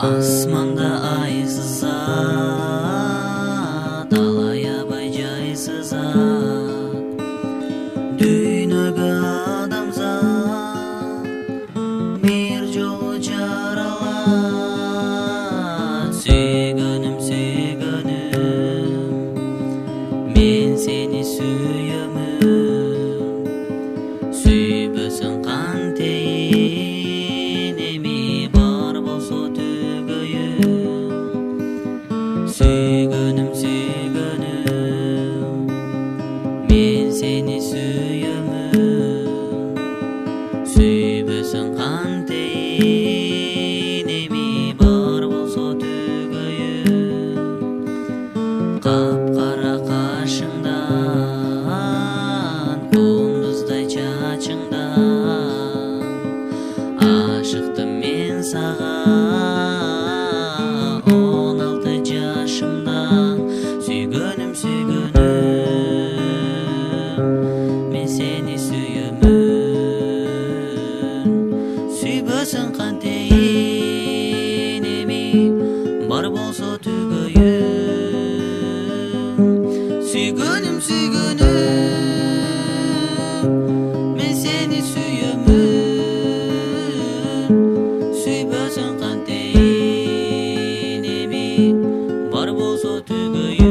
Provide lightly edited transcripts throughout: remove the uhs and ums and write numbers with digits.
Асманда ай сызат, талай абай жай сызат. Дүйнөгө адамзат бир жолу жаралат. Сүйгөнүм, сүйгөнүм, мен сени сүйөмүн. Сүйбөсөң кантейин, эми бар болсо түгөйүм. Сүйгөнүм, сүйгөнүм, мен сени сүйөмүн. Сүйбөсөң кантейин, эми бар болсо түгөйүм. Капкара кашыңдан, кундуздай чачыңдан ашыктым мен сага 16 жашымдан. Сүйгөнүм, сүйгөнүм, мен сени сүйөмүн. Сүйбөсөң кантейин, эми бар болсо түгөйүм. Сүйгөнүм, сүйгөнүм, мен сени сүйөмүн. Сүйбөсөң кантейин, эми бар болсо түгөйүм.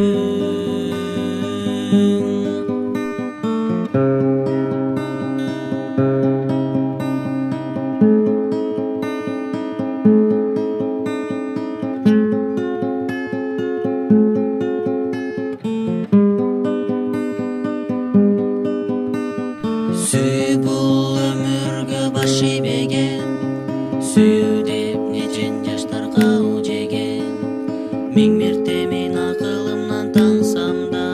Сүй бул өмүргө баш ийбеген, сүйүү деп нечен жаштарга жеген. Миң мерте мен акылымнан таңсам да,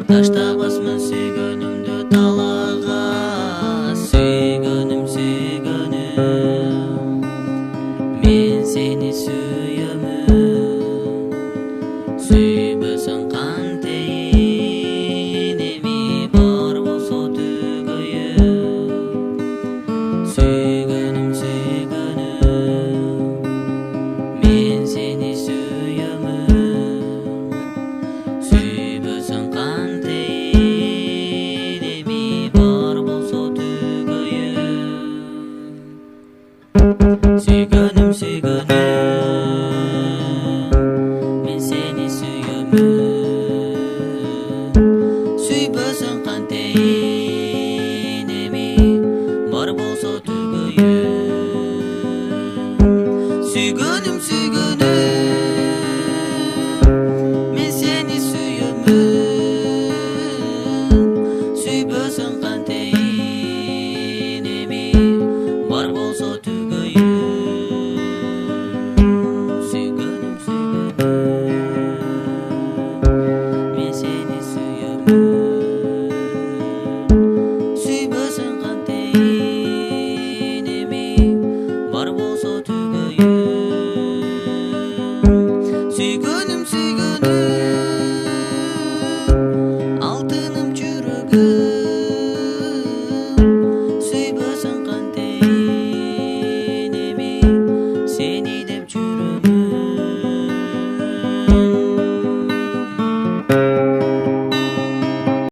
таштабасмын сүйгөнүмдү талаага. Сүйгөнүм, сүйгөнүм, мен сени сүйөмүн. Сүйбөсөң кантейин, эми бар болсо түгөйүм. Сүйгөнүм, сүйгөнүм, мен сени сүйөмүн. Сүйбөсөң кантейин, эми бар болсо түгөйүм. Сүйгөнүм, сүйгөнүм.